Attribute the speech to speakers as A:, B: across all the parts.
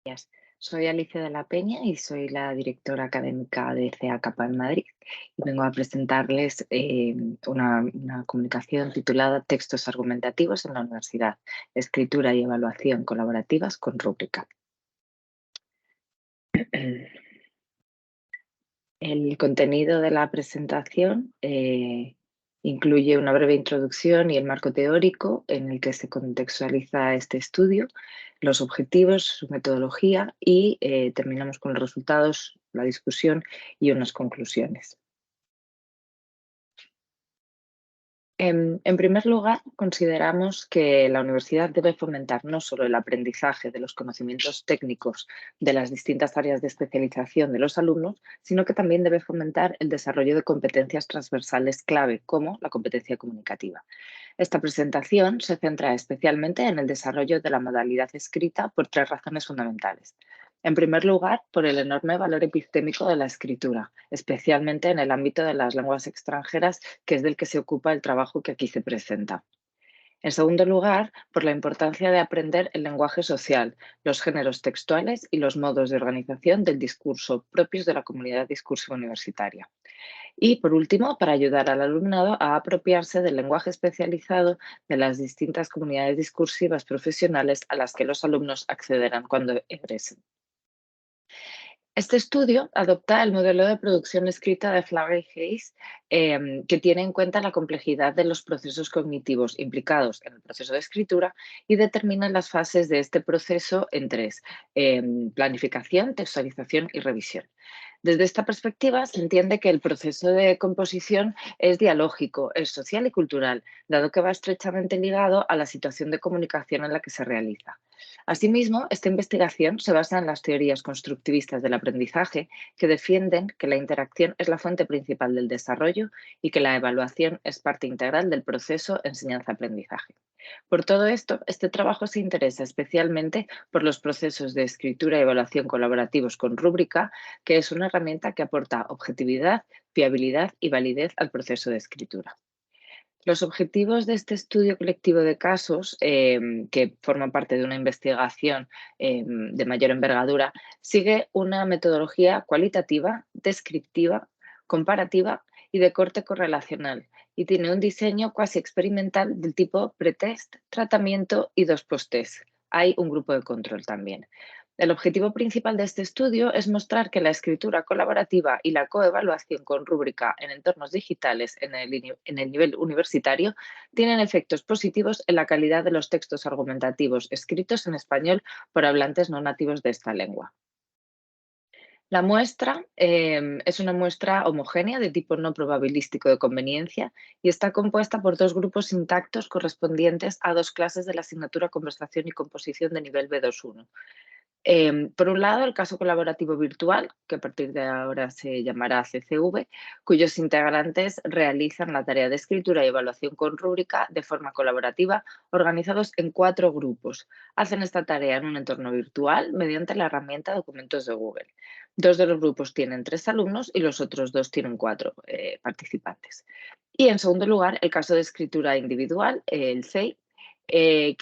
A: Días. Soy Alicia de la Peña y soy la directora académica de CEACAPA en Madrid y vengo a presentarles una comunicación titulada Textos argumentativos en la universidad, escritura y evaluación colaborativas con rúbrica. El contenido de la presentación incluye una breve introducción y el marco teórico en el que se contextualiza este estudio, los objetivos, su metodología y terminamos con los resultados, la discusión y unas conclusiones. En primer lugar, consideramos que la universidad debe fomentar no solo el aprendizaje de los conocimientos técnicos de las distintas áreas de especialización de los alumnos, sino que también debe fomentar el desarrollo de competencias transversales clave, como la competencia comunicativa. Esta presentación se centra especialmente en el desarrollo de la modalidad escrita por tres razones fundamentales. En primer lugar, por el enorme valor epistémico de la escritura, especialmente en el ámbito de las lenguas extranjeras, que es del que se ocupa el trabajo que aquí se presenta. En segundo lugar, por la importancia de aprender el lenguaje social, los géneros textuales y los modos de organización del discurso propios de la comunidad discursiva universitaria. Y, por último, para ayudar al alumnado a apropiarse del lenguaje especializado de las distintas comunidades discursivas profesionales a las que los alumnos accederán cuando egresen. Este estudio adopta el modelo de producción escrita de Flower y Hayes, que tiene en cuenta la complejidad de los procesos cognitivos implicados en el proceso de escritura y determina las fases de este proceso en tres: planificación, textualización y revisión. Desde esta perspectiva, se entiende que el proceso de composición es dialógico, es social y cultural, dado que va estrechamente ligado a la situación de comunicación en la que se realiza. Asimismo, esta investigación se basa en las teorías constructivistas del aprendizaje, que defienden que la interacción es la fuente principal del desarrollo y que la evaluación es parte integral del proceso enseñanza-aprendizaje. Por todo esto, este trabajo se interesa especialmente por los procesos de escritura y evaluación colaborativos con rúbrica, que es una herramienta que aporta objetividad, fiabilidad y validez al proceso de escritura. Los objetivos de este estudio colectivo de casos, que forman parte de una investigación de mayor envergadura, sigue una metodología cualitativa, descriptiva, comparativa y de corte correlacional, y tiene un diseño cuasi experimental del tipo pretest, tratamiento y dos post-test. Hay un grupo de control también. El objetivo principal de este estudio es mostrar que la escritura colaborativa y la coevaluación con rúbrica en entornos digitales en el nivel universitario tienen efectos positivos en la calidad de los textos argumentativos escritos en español por hablantes no nativos de esta lengua. La muestra es una muestra homogénea de tipo no probabilístico de conveniencia y está compuesta por dos grupos intactos correspondientes a dos clases de la asignatura Conversación y Composición de nivel B21. Por un lado, el caso colaborativo virtual, que a partir de ahora se llamará CCV, cuyos integrantes realizan la tarea de escritura y evaluación con rúbrica de forma colaborativa, organizados en cuatro grupos. Hacen esta tarea en un entorno virtual mediante la herramienta Documentos de Google. Dos de los grupos tienen tres alumnos y los otros dos tienen cuatro participantes. Y en segundo lugar, el caso de escritura individual, el CEI, que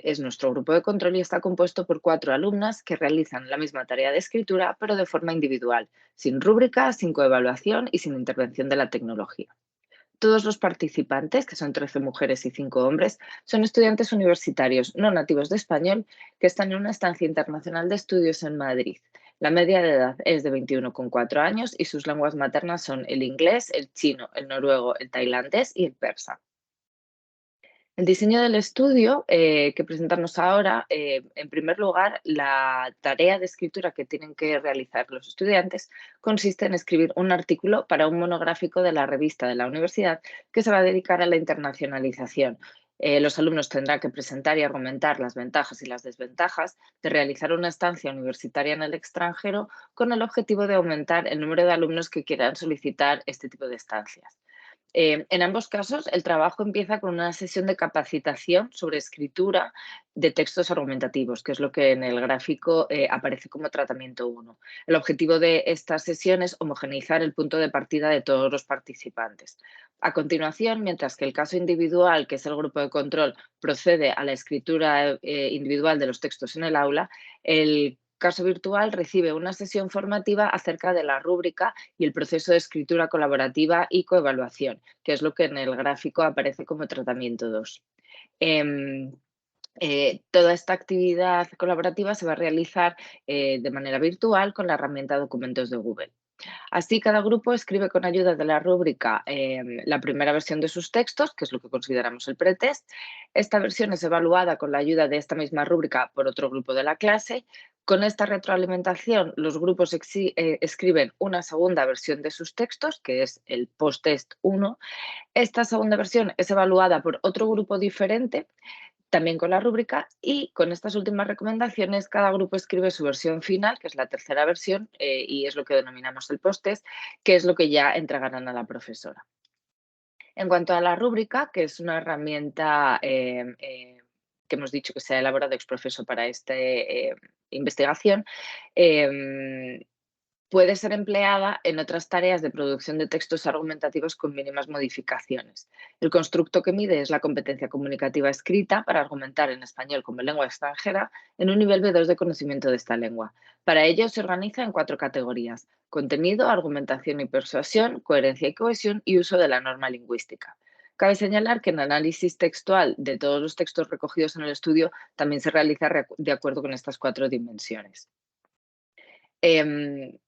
A: es nuestro grupo de control y está compuesto por cuatro alumnas que realizan la misma tarea de escritura, pero de forma individual, sin rúbrica, sin coevaluación y sin intervención de la tecnología. Todos los participantes, que son 13 mujeres y 5 hombres, son estudiantes universitarios no nativos de español que están en una estancia internacional de estudios en Madrid. La media de edad es de 21,4 años y sus lenguas maternas son el inglés, el chino, el noruego, el tailandés y el persa. El diseño del estudio que presentamos ahora, en primer lugar, la tarea de escritura que tienen que realizar los estudiantes consiste en escribir un artículo para un monográfico de la revista de la universidad que se va a dedicar a la internacionalización. Los alumnos tendrán que presentar y argumentar las ventajas y las desventajas de realizar una estancia universitaria en el extranjero con el objetivo de aumentar el número de alumnos que quieran solicitar este tipo de estancias. En ambos casos, el trabajo empieza con una sesión de capacitación sobre escritura de textos argumentativos, que es lo que en el gráfico aparece como tratamiento 1. El objetivo de esta sesión es homogeneizar el punto de partida de todos los participantes. A continuación, mientras que el caso individual, que es el grupo de control, procede a la escritura individual de los textos en el aula, el caso virtual recibe una sesión formativa acerca de la rúbrica y el proceso de escritura colaborativa y coevaluación, que es lo que en el gráfico aparece como tratamiento 2. Toda esta actividad colaborativa se va a realizar de manera virtual con la herramienta Documentos de Google. Así, cada grupo escribe con ayuda de la rúbrica la primera versión de sus textos, que es lo que consideramos el pretest. Esta versión es evaluada con la ayuda de esta misma rúbrica por otro grupo de la clase. Con esta retroalimentación, los grupos escriben una segunda versión de sus textos, que es el post-test 1. Esta segunda versión es evaluada por otro grupo diferente, también con la rúbrica, y con estas últimas recomendaciones cada grupo escribe su versión final, que es la tercera versión, y es lo que denominamos el post-test, que es lo que ya entregarán a la profesora. En cuanto a la rúbrica, que es una herramienta que hemos dicho que se ha elaborado ex profeso para esta investigación, em, puede ser empleada en otras tareas de producción de textos argumentativos con mínimas modificaciones. El constructo que mide es la competencia comunicativa escrita para argumentar en español como lengua extranjera en un nivel B2 de conocimiento de esta lengua. Para ello se organiza en 4 categorías: contenido, argumentación y persuasión, coherencia y cohesión y uso de la norma lingüística. Cabe señalar que el análisis textual de todos los textos recogidos en el estudio también se realiza de acuerdo con estas 4 dimensiones. Em,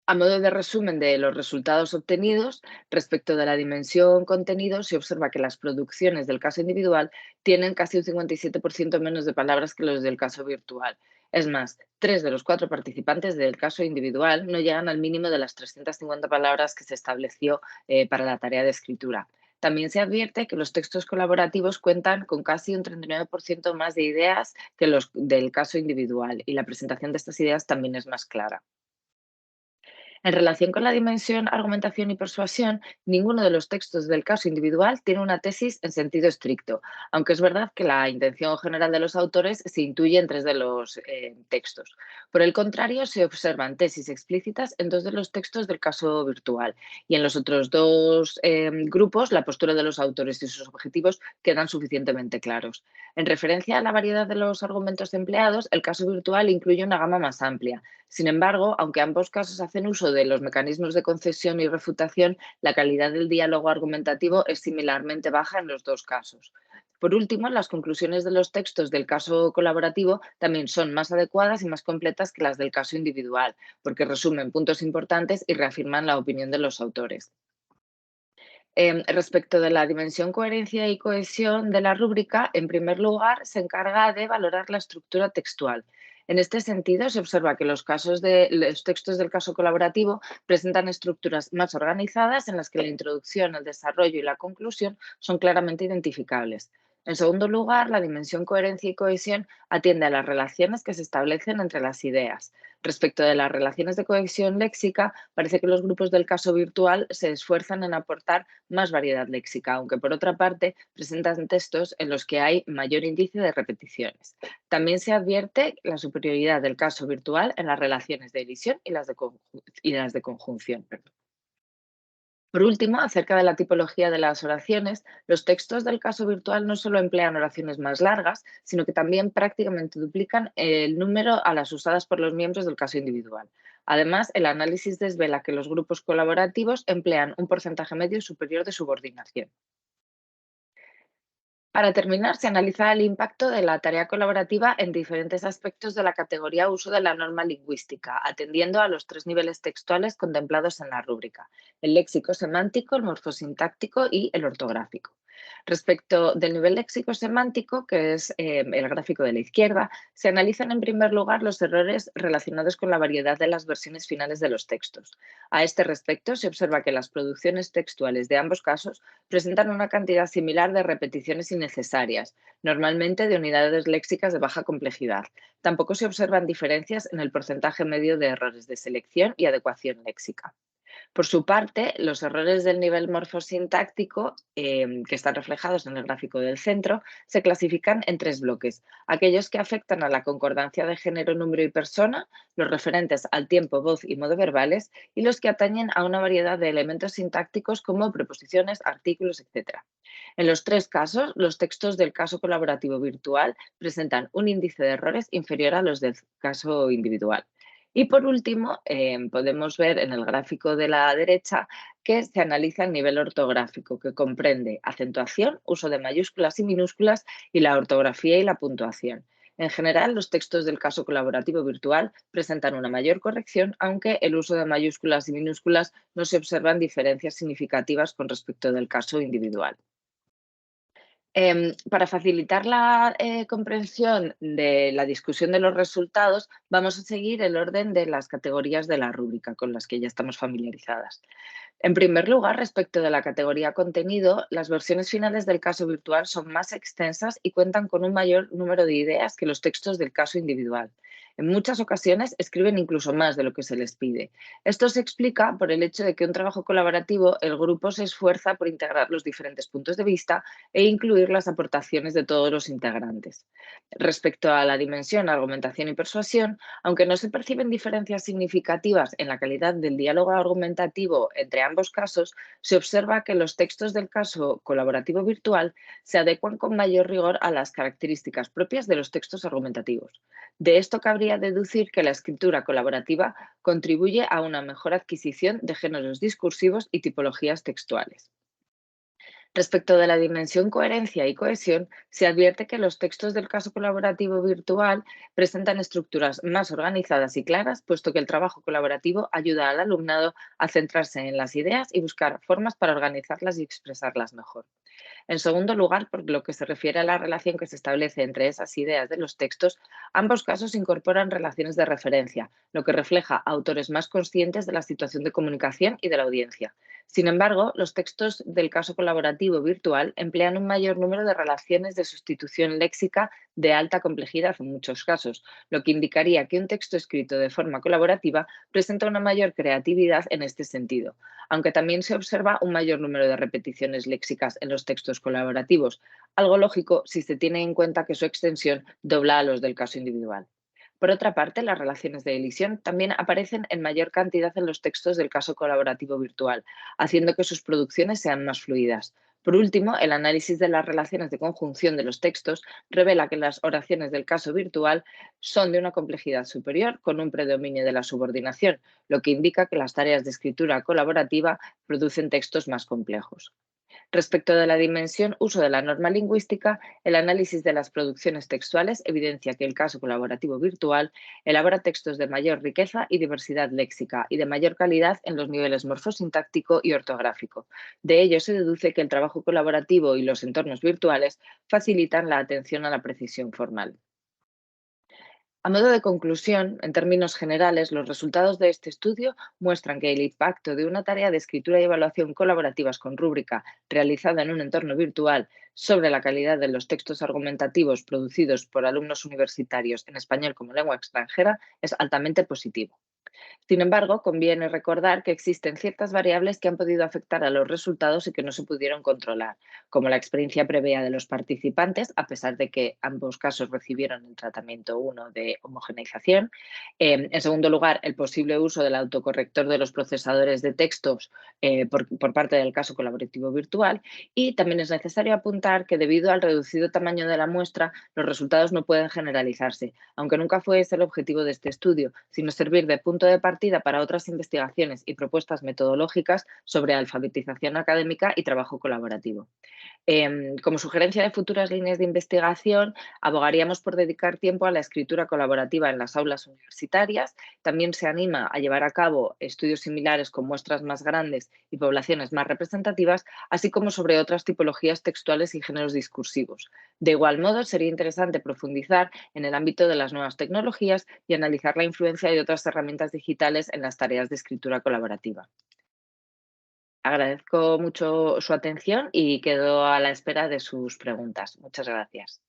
A: a modo de resumen de los resultados obtenidos, respecto de la dimensión contenido, se observa que las producciones del caso individual tienen casi un 57% menos de palabras que los del caso virtual. Es más, 3 de los 4 participantes del caso individual no llegan al mínimo de las 350 palabras que se estableció para la tarea de escritura. También se advierte que los textos colaborativos cuentan con casi un 39% más de ideas que los del caso individual, y la presentación de estas ideas también es más clara. En relación con la dimensión argumentación y persuasión, ninguno de los textos del caso individual tiene una tesis en sentido estricto, aunque es verdad que la intención general de los autores se intuye en 3 de los textos. Por el contrario, se observan tesis explícitas en 2 de los textos del caso virtual, y en los otros 2 grupos la postura de los autores y sus objetivos quedan suficientemente claros. En referencia a la variedad de los argumentos empleados, el caso virtual incluye una gama más amplia. Sin embargo, aunque ambos casos hacen uso de los mecanismos de concesión y refutación, la calidad del diálogo argumentativo es similarmente baja en los 2 casos. Por último, las conclusiones de los textos del caso colaborativo también son más adecuadas y más completas que las del caso individual, porque resumen puntos importantes y reafirman la opinión de los autores. Respecto de la dimensión coherencia y cohesión de la rúbrica, en primer lugar, se encarga de valorar la estructura textual. En este sentido, se observa que los textos del caso colaborativo presentan estructuras más organizadas en las que la introducción, el desarrollo y la conclusión son claramente identificables. En segundo lugar, la dimensión coherencia y cohesión atiende a las relaciones que se establecen entre las ideas. Respecto de las relaciones de cohesión léxica, parece que los grupos del caso virtual se esfuerzan en aportar más variedad léxica, aunque por otra parte presentan textos en los que hay mayor índice de repeticiones. También se advierte la superioridad del caso virtual en las relaciones de elisión y las de conjunción. Perdón. Por último, acerca de la tipología de las oraciones, los textos del caso virtual no solo emplean oraciones más largas, sino que también prácticamente duplican el número a las usadas por los miembros del caso individual. Además, el análisis desvela que los grupos colaborativos emplean un porcentaje medio superior de subordinación. Para terminar, se analiza el impacto de la tarea colaborativa en diferentes aspectos de la categoría uso de la norma lingüística, atendiendo a los 3 niveles textuales contemplados en la rúbrica: el léxico semántico, el morfosintáctico y el ortográfico. Respecto del nivel léxico semántico, que es el gráfico de la izquierda, se analizan en primer lugar los errores relacionados con la variedad de las versiones finales de los textos. A este respecto, se observa que las producciones textuales de ambos casos presentan una cantidad similar de repeticiones innecesarias, normalmente de unidades léxicas de baja complejidad. Tampoco se observan diferencias en el porcentaje medio de errores de selección y adecuación léxica. Por su parte, los errores del nivel morfosintáctico, que están reflejados en el gráfico del centro, se clasifican en tres bloques: aquellos que afectan a la concordancia de género, número y persona, los referentes al tiempo, voz y modo verbales, y los que atañen a una variedad de elementos sintácticos como preposiciones, artículos, etc. En los tres casos, los textos del caso colaborativo virtual presentan un índice de errores inferior a los del caso individual. Y por último, podemos ver en el gráfico de la derecha que se analiza el nivel ortográfico, que comprende acentuación, uso de mayúsculas y minúsculas y la ortografía y la puntuación. En general, los textos del caso colaborativo virtual presentan una mayor corrección, aunque el uso de mayúsculas y minúsculas no se observan diferencias significativas con respecto del caso individual. Para facilitar la comprensión de la discusión de los resultados, vamos a seguir el orden de las categorías de la rúbrica con las que ya estamos familiarizadas. En primer lugar, respecto de la categoría contenido, las versiones finales del caso virtual son más extensas y cuentan con un mayor número de ideas que los textos del caso individual. En muchas ocasiones escriben incluso más de lo que se les pide. Esto se explica por el hecho de que en un trabajo colaborativo el grupo se esfuerza por integrar los diferentes puntos de vista e incluir las aportaciones de todos los integrantes. Respecto a la dimensión, argumentación y persuasión, aunque no se perciben diferencias significativas en la calidad del diálogo argumentativo entre ambos casos, se observa que los textos del caso colaborativo virtual se adecuan con mayor rigor a las características propias de los textos argumentativos. De esto cabría deducir que la escritura colaborativa contribuye a una mejor adquisición de géneros discursivos y tipologías textuales. Respecto de la dimensión coherencia y cohesión, se advierte que los textos del caso colaborativo virtual presentan estructuras más organizadas y claras, puesto que el trabajo colaborativo ayuda al alumnado a centrarse en las ideas y buscar formas para organizarlas y expresarlas mejor. En segundo lugar, por lo que se refiere a la relación que se establece entre esas ideas de los textos, ambos casos incorporan relaciones de referencia, lo que refleja autores más conscientes de la situación de comunicación y de la audiencia. Sin embargo, los textos del caso colaborativo virtual emplean un mayor número de relaciones de sustitución léxica de alta complejidad en muchos casos, lo que indicaría que un texto escrito de forma colaborativa presenta una mayor creatividad en este sentido, aunque también se observa un mayor número de repeticiones léxicas en los textos colaborativos, algo lógico si se tiene en cuenta que su extensión dobla a los del caso individual. Por otra parte, las relaciones de elisión también aparecen en mayor cantidad en los textos del caso colaborativo virtual, haciendo que sus producciones sean más fluidas. Por último, el análisis de las relaciones de conjunción de los textos revela que las oraciones del caso virtual son de una complejidad superior, con un predominio de la subordinación, lo que indica que las tareas de escritura colaborativa producen textos más complejos. Respecto de la dimensión uso de la norma lingüística, el análisis de las producciones textuales evidencia que el caso colaborativo virtual elabora textos de mayor riqueza y diversidad léxica y de mayor calidad en los niveles morfosintáctico y ortográfico. De ello se deduce que el trabajo colaborativo y los entornos virtuales facilitan la atención a la precisión formal. A modo de conclusión, en términos generales, los resultados de este estudio muestran que el impacto de una tarea de escritura y evaluación colaborativas con rúbrica realizada en un entorno virtual sobre la calidad de los textos argumentativos producidos por alumnos universitarios en español como lengua extranjera es altamente positivo. Sin embargo, conviene recordar que existen ciertas variables que han podido afectar a los resultados y que no se pudieron controlar, como la experiencia previa de los participantes, a pesar de que ambos casos recibieron el tratamiento 1 de homogeneización. En segundo lugar, el posible uso del autocorrector de los procesadores de textos por parte del caso colaborativo virtual. Y también es necesario apuntar que debido al reducido tamaño de la muestra, los resultados no pueden generalizarse, aunque nunca fue ese el objetivo de este estudio, sino servir de punto de partida para otras investigaciones y propuestas metodológicas sobre alfabetización académica y trabajo colaborativo. Como sugerencia de futuras líneas de investigación, abogaríamos por dedicar tiempo a la escritura colaborativa en las aulas universitarias. También se anima a llevar a cabo estudios similares con muestras más grandes y poblaciones más representativas, así como sobre otras tipologías textuales y géneros discursivos. De igual modo, sería interesante profundizar en el ámbito de las nuevas tecnologías y analizar la influencia de otras herramientas digitales en las tareas de escritura colaborativa. Agradezco mucho su atención y quedo a la espera de sus preguntas. Muchas gracias.